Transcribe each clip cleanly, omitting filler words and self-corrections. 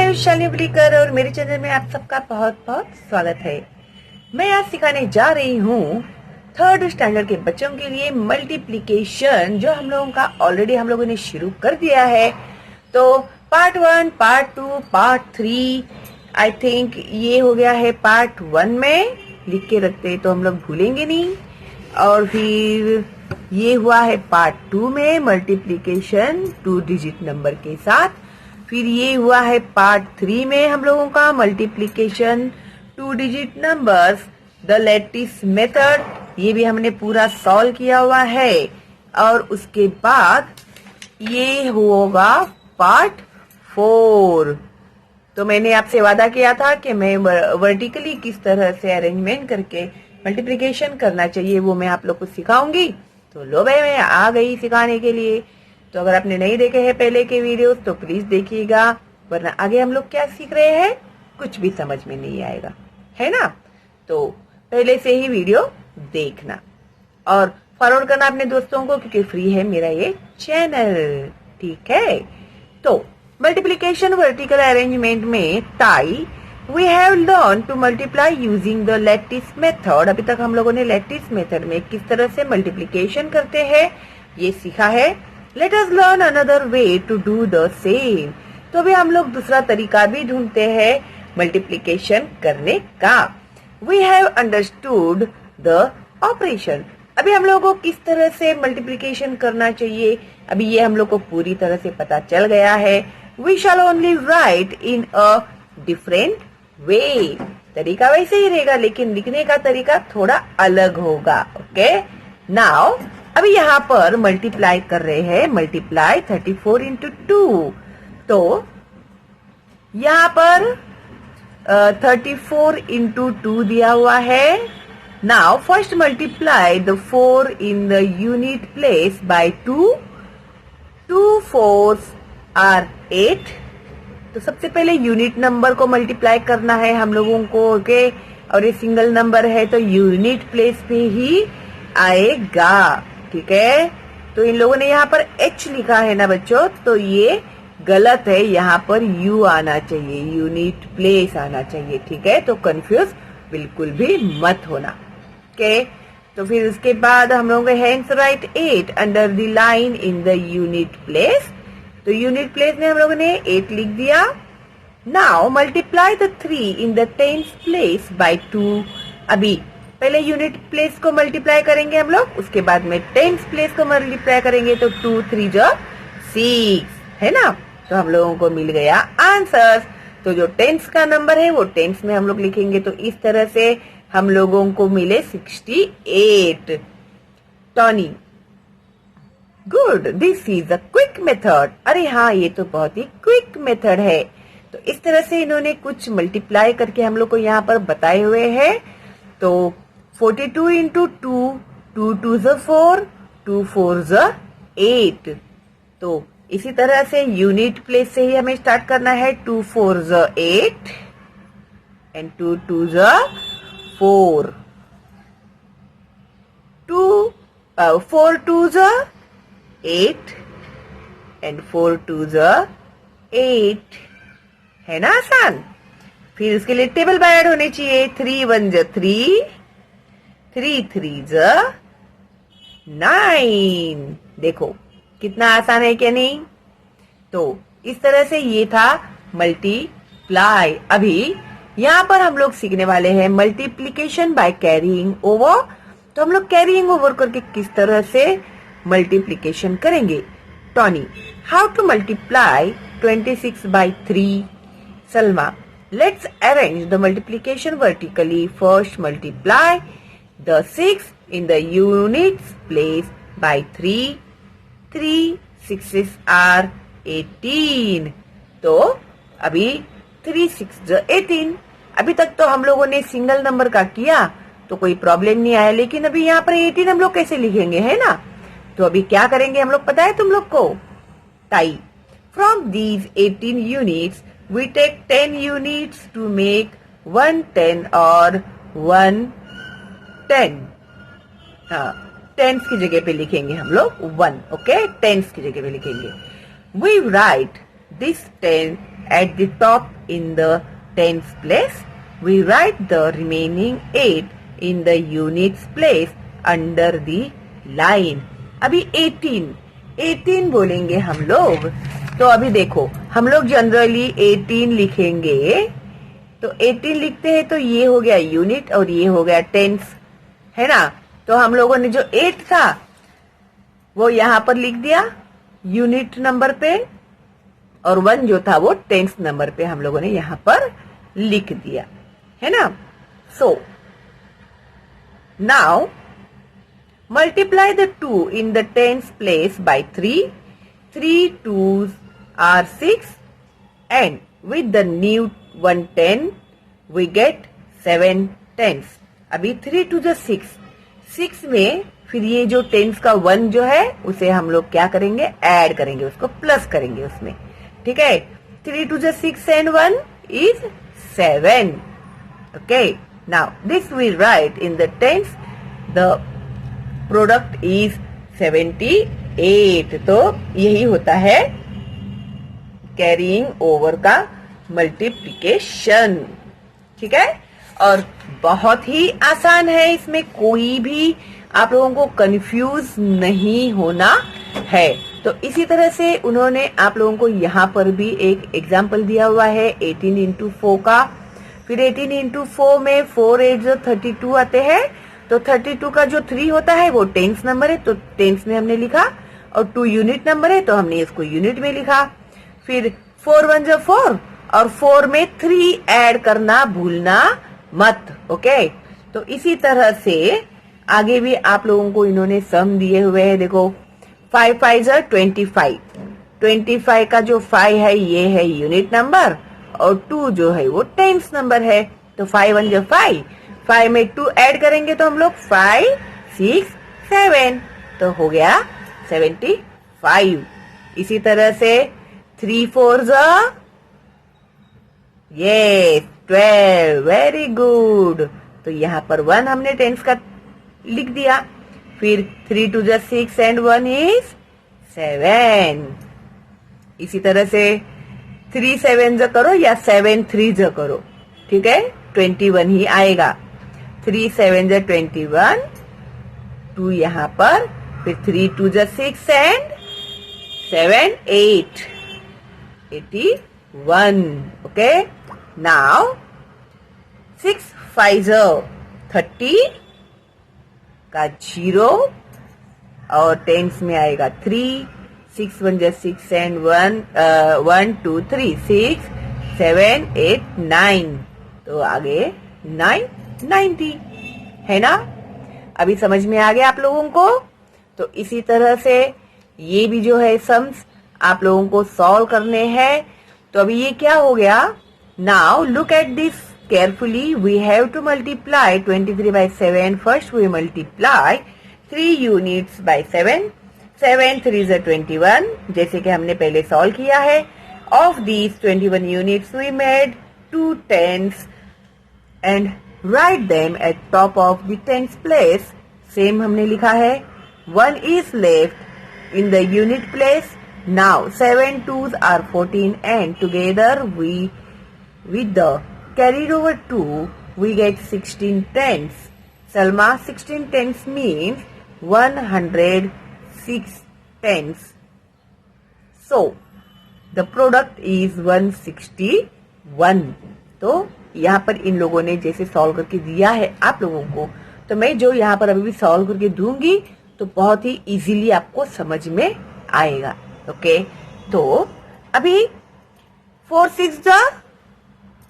मैं शालिनी बुलीकर और मेरे चैनल में आप सबका बहुत बहुत स्वागत है। मैं आज सिखाने जा रही हूँ थर्ड स्टैंडर्ड के बच्चों के लिए मल्टीप्लिकेशन, जो हम लोगों का ऑलरेडी हम लोगों ने शुरू कर दिया है। तो part 1, part 2, part 3, I think ये हो गया है पार्ट 1 में। लिख के रखते तो हम लोग भूलेंगे नहीं। और फिर ये हुआ है पार्ट 2 में मल्टीप्लिकेशन 2 डिजिट नंबर के साथ। फिर ये हुआ है पार्ट 3 में हम लोगों का multiplication 2 digit numbers the lattice method, ये भी हमने पूरा सॉल्व किया हुआ है। और उसके बाद ये होगा पार्ट 4। तो मैंने आपसे वादा किया था कि मैं वर्टिकली किस तरह से अरेंजमेंट करके मल्टीप्लिकेशन करना चाहिए वो मैं आप लोग को सिखाऊंगी। तो लो भाई मैं आ गई सिखाने के लिए। तो अगर आपने नहीं देखे हैं पहले के वीडियोस तो प्लीज देखिएगा, वरना आगे हम लोग क्या सीख रहे हैं कुछ भी समझ में नहीं आएगा, है ना। तो पहले से ही वीडियो देखना और फॉरवर्ड करना अपने दोस्तों को, क्योंकि फ्री है मेरा ये चैनल, ठीक है। तो मल्टीप्लिकेशन वर्टिकल अरेंजमेंट में टाई we have learn to multiply using the lattice method. अभी तक हम लोगों ने लैटिस मेथड में किस तरह से मल्टीप्लिकेशन करते हैं ये सीखा है। Let us learn another way to do the same. तो अभी हम लोग दूसरा तरीका भी ढूंढते हैं मल्टीप्लिकेशन करने का। We have understood the operation. अभी हम लोगों को किस तरह से मल्टीप्लिकेशन करना चाहिए अभी ये हम लोग को पूरी तरह से पता चल गया है। We shall only write in a different way. तरीका वैसे ही रहेगा लेकिन लिखने का तरीका थोड़ा अलग होगा। ओके नाउ अभी यहाँ पर मल्टीप्लाई कर रहे हैं, मल्टीप्लाई 34 इंटू 2। तो यहाँ पर 34 इंटू 2 दिया हुआ है। Now first multiply the 4 in the unit place by 2। 2 4s are 8। तो सबसे पहले यूनिट नंबर को मल्टीप्लाई करना है हम लोगों को, ओके। और ये सिंगल नंबर है तो यूनिट प्लेस पे ही आएगा, ठीक है। तो इन लोगों ने यहाँ पर H लिखा है ना बच्चों, तो ये गलत है, यहाँ पर U आना चाहिए, यूनिट प्लेस आना चाहिए, ठीक है। तो कंफ्यूज बिल्कुल भी मत होना, ओके। तो फिर उसके बाद हम लोग hence write 8 under the line in the unit place. तो यूनिट प्लेस में हम लोगों ने 8 लिख दिया। Now multiply the 3 in the tens place by 2। अभी पहले यूनिट प्लेस को मल्टीप्लाई करेंगे हम लोग, उसके बाद में टेंस प्लेस को मल्टीप्लाई करेंगे। तो 2 3 जो 6 है ना। तो हम लोगों को मिल गया आंसर। तो जो टेंस का नंबर है वो टेंस में हम लोग लिखेंगे। तो इस तरह से हम लोगों को मिले 68। Tony good, this is a quick method. अरे हाँ ये तो बहुत ही क्विक मेथड है। तो इस तरह से इन्होंने कुछ मल्टीप्लाई करके हम लोग को यहाँ पर बताए हुए हैं। तो 42 इंटू 2, 2 2s 4, 2 4s 8। तो इसी तरह से यूनिट प्लेस से ही हमें स्टार्ट करना है। 2 4s 8 and 2 2s 4। 4 2s 8 and 4 2s 8, है ना आसान। फिर उसके लिए टेबल बाय ऐड होने चाहिए। 3 1s 3, 3 3s 9। देखो कितना आसान है क्या नहीं। तो इस तरह से ये था मल्टीप्लाई। अभी यहाँ पर हम लोग सीखने वाले हैं मल्टीप्लिकेशन बाय कैरिंग ओवर। तो हम लोग कैरिंग ओवर करके किस तरह से मल्टीप्लिकेशन करेंगे। Tony how to multiply 26 by 3। Salma let's arrange the multiplication vertically. First multiply the 6 in the units place by 3. 3 6s are 18. तो अभी 3 6 18। अभी तक तो हम लोगों ने सिंगल नंबर का किया तो कोई प्रॉब्लम नहीं आया, लेकिन अभी यहाँ पर 18 हम लोग कैसे लिखेंगे, है ना। तो अभी क्या करेंगे हम लोग पता है तुम लोग को। Tie from these 18 units we take 10 units to make 1 10 और 1 10। हाँ टेंस की जगह पे लिखेंगे हम लोग 1, ओके। टेंस की जगह पे लिखेंगे। We write this 10 at the top in the tens place. We write the remaining 8 in the units place under the line. अभी 18 बोलेंगे हम लोग। तो अभी देखो हम लोग जनरली 18 लिखेंगे, तो 18 लिखते हैं तो ये हो गया यूनिट और ये हो गया टेंस, है ना। तो हम लोगों ने जो 8 था वो यहाँ पर लिख दिया यूनिट नंबर पे, और 1 जो था वो टेंस नंबर पे हम लोगों ने यहाँ पर लिख दिया, है ना। So now multiply the 2 in the tens place by 3. 3 2s are 6, and with the new 1 10 we get 7 tens. अभी 3 to the 6 में फिर ये जो टेंस का 1 जो है उसे हम लोग क्या करेंगे, ऐड करेंगे, उसको प्लस करेंगे उसमें, ठीक है। 3 to the 6 and 1 is 7. Okay, now this we write in the tens. The product is 78। तो यही होता है कैरिंग ओवर का मल्टीप्लिकेशन, ठीक है। और बहुत ही आसान है, इसमें कोई भी आप लोगों को कंफ्यूज नहीं होना है। तो इसी तरह से उन्होंने आप लोगों को यहाँ पर भी एक एग्जाम्पल दिया हुआ है 18 इंटू 4 का। फिर 18 इंटू 4 में 4 8 जो 32 आते हैं, तो 32 का जो 3 होता है वो टेंस नंबर है, तो टेंस में हमने लिखा, और 2 यूनिट नंबर है तो हमने इसको यूनिट में लिखा। फिर 4 1 जो 4, और 4 में 3 ऐड करना भूलना मत, ओके। तो इसी तरह से आगे भी आप लोगों को इन्होंने सम दिए हुए हैं। देखो 5 5 जो 25 का जो 5 है ये है यूनिट नंबर, और 2 जो है वो टेंस नंबर है। तो 5 1 जो 5 में 2 ऐड करेंगे तो हम लोग 5 6 7, तो हो गया 75। इसी तरह से 3 4 जो ये 12, वेरी गुड। तो यहाँ पर 1 हमने टेंस का लिख दिया। फिर 3 2 जो 6 and 1 is 7। इसी तरह से 3 7 जो करो या 7 3 जो करो, ठीक है, 21 ही आएगा। 3 7 जो 21, 2 यहाँ पर, फिर 3 2 जो 6 and 7 8, 81, ओके। नाउ 6 5 जो 30 का 0, और टेंस में आएगा 3, 6 1 जो 6 and 1 2 3 6 7 8 9, तो आगे 9 90, है ना। अभी समझ में आ गया आप लोगों को। तो इसी तरह से ये भी जो है सम्स आप लोगों को सॉल्व करने हैं। तो अभी ये क्या हो गया, now look at this carefully. We have to multiply 23 by 7। First we multiply 3 units by 7। 7 3 is 21, जैसे कि हमने पहले सॉल्व किया है। Of these 21 units we made 2 tens and write them at top of the tens place। Same हमने लिखा है। 1 is left in the unit place। Now 7 2s are 14, and together with the carried over 2 we get 16 tens। Salma, 16 tens means 106 tens। So the product is 161। तो यहाँ पर इन लोगों ने जैसे solve करके दिया है आप लोगों को, तो मैं जो यहाँ पर अभी भी सॉल्व करके दूंगी तो बहुत ही इजीली आपको समझ में आएगा, ओके। तो अभी 4 6 जा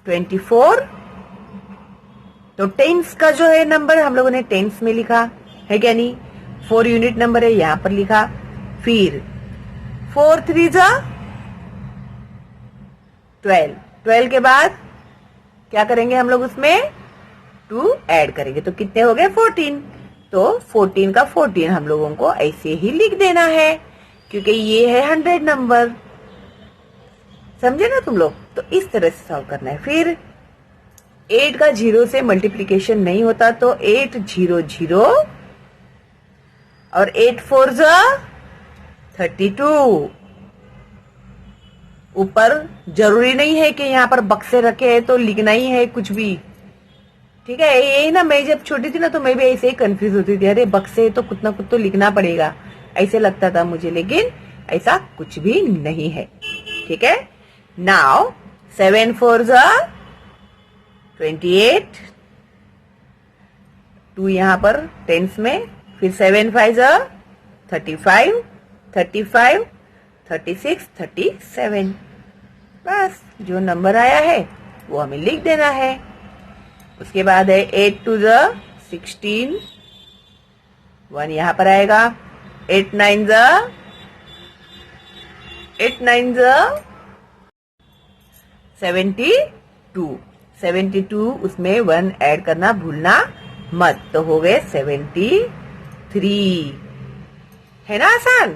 24, तो टेंस का जो है नंबर हम लोगों ने टेंस में लिखा है क्या नहीं। 4 यूनिट नंबर है यहाँ पर लिखा। फिर 4 3 जा 12, 12 के बाद क्या करेंगे हम लोग, उसमें 2 ऐड करेंगे, तो कितने हो गए 14। तो 14 का 14 हम लोगों को ऐसे ही लिख देना है, क्योंकि ये है 100 नंबर। समझे ना तुम लोग। तो इस तरह से सॉल्व करना है। फिर 8 का 0 से मल्टीप्लीकेशन नहीं होता, तो 8 0 0, और 8 4 जा 32, ऊपर जरूरी नहीं है कि यहाँ पर बक्से रखे हैं तो लिखना ही है कुछ भी। ठीक है, यही ना, मैं जब छोटी थी ना तो मैं भी ऐसे ही कंफ्यूज होती थी, अरे बक्से तो कुछ ना कुछ तो लिखना पड़ेगा, ऐसे लगता था मुझे, लेकिन ऐसा कुछ भी नहीं है। ठीक है, नाउ 7 4 28, 2 यहाँ पर टेंस में, फिर 7 5 35, 35, 36, 37। बस जो नंबर आया है वो हमें लिख देना है। उसके बाद है 8 2 16, 1 यहाँ पर आएगा, 8 9 72, 72 उसमें 1 ऐड करना भूलना मत, तो हो गए 73। है ना आसान?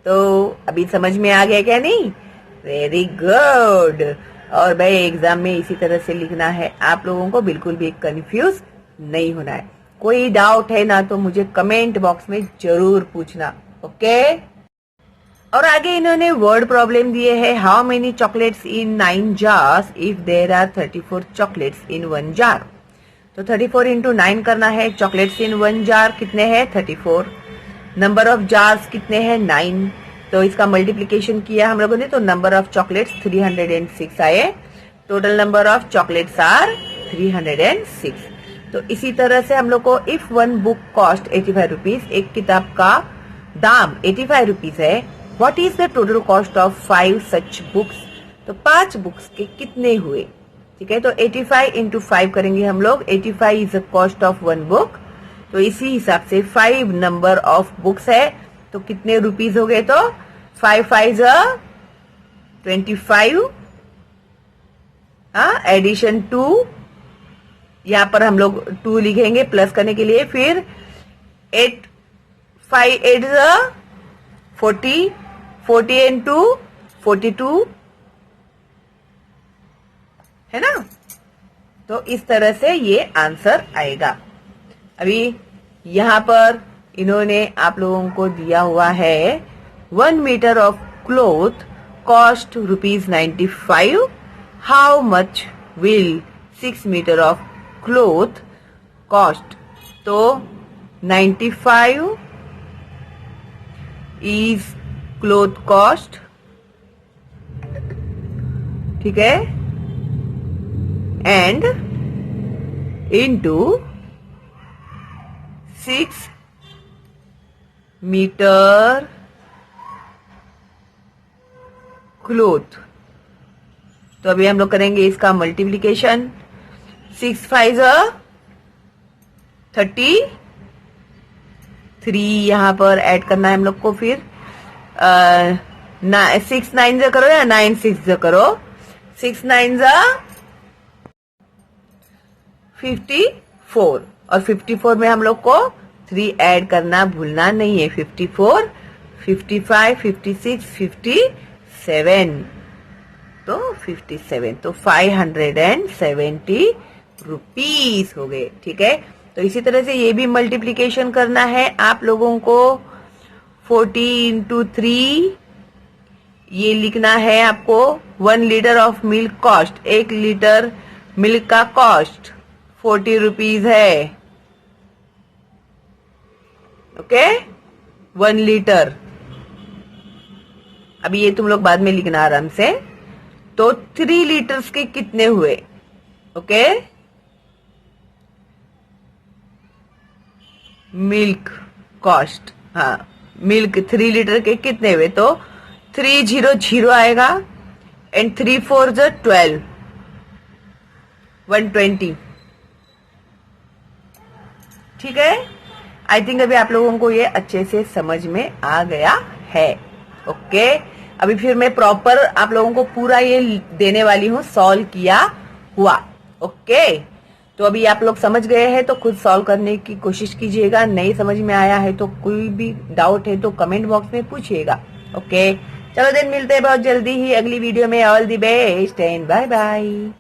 तो अभी समझ में आ गया क्या नहीं? Very good. और भाई एग्जाम में इसी तरह से लिखना है, आप लोगों को बिल्कुल भी कंफ्यूज नहीं होना है। कोई डाउट है ना तो मुझे कमेंट बॉक्स में जरूर पूछना, ओके? और आगे इन्होंने वर्ड प्रॉब्लम दिए है, how many chocolates in 9 jars if there are 34 chocolates in 1 jar. तो 34 इंटू 9 करना है। चॉकलेट्स इन 1 जार कितने हैं? 34। नंबर ऑफ जार्स कितने हैं? 9। तो इसका मल्टीप्लीकेशन किया हम लोगों ने, तो नंबर ऑफ चॉकलेट्स 306 आए। Total number of chocolates are 306। तो इसी तरह से हम लोग को if one book cost 85 rupees, एक किताब का दाम 85 रुपीज है, what is the total cost of 5 such books. तो 5 बुक्स के कितने हुए? ठीक है, तो 85 इंटू 5 करेंगे हम लोग। 85 is the cost of 1 book, तो इसी हिसाब से 5 नंबर ऑफ बुक्स है, तो कितने रुपीज हो गए? तो 5 5 25, एडिशन 2, यहाँ पर हम लोग 2 लिखेंगे प्लस करने के लिए, फिर 8 5 8 40, 40 एंड 2 42, है ना? तो इस तरह से ये आंसर आएगा। अभी यहां पर इन्होंने आप लोगों को दिया हुआ है 1 metre of cloth cost ₹95, how much will 6 metre of cloth cost. तो 95 इज क्लोथ कॉस्ट, ठीक है, एंड इनटू 6 मीटर क्लोथ। तो अभी हम लोग करेंगे इसका मल्टीप्लीकेशन। 6 5 33, यहां पर ऐड करना है हम लोग को, फिर 6 9 करो या 9 6 करो। 6 9 54, और 54 में हम लोग को 3 ऐड करना भूलना नहीं है। 54 55 56 57, तो 57, तो 570 रुपीस हो गए। ठीक है, तो इसी तरह से ये भी मल्टीप्लीकेशन करना है आप लोगों को। 40 इंटू 3 ये लिखना है आपको। 1 litre of milk cost, 1 litre milk का कॉस्ट 40 रुपीज है। Okay, 1 litre. अभी ये तुम लोग बाद में लिखना आराम से। तो 3 लीटर्स के कितने हुए? ओके, मिल्क कॉस्ट, हाँ, मिल्क 3 लीटर के कितने हुए? तो 300 आएगा, एंड 3 4 12, 120। ठीक है, आई थिंक अभी आप लोगों को ये अच्छे से समझ में आ गया है। ओके, अभी फिर मैं प्रॉपर आप लोगों को पूरा ये देने वाली हूँ, सॉल्व किया हुआ। ओके, तो अभी आप लोग समझ गए हैं तो खुद सॉल्व करने की कोशिश कीजिएगा। नहीं समझ में आया है तो कोई भी डाउट है तो कमेंट बॉक्स में पूछिएगा। ओके, चलो देन मिलते हैं बहुत जल्दी ही अगली वीडियो में। All the best and bye bye.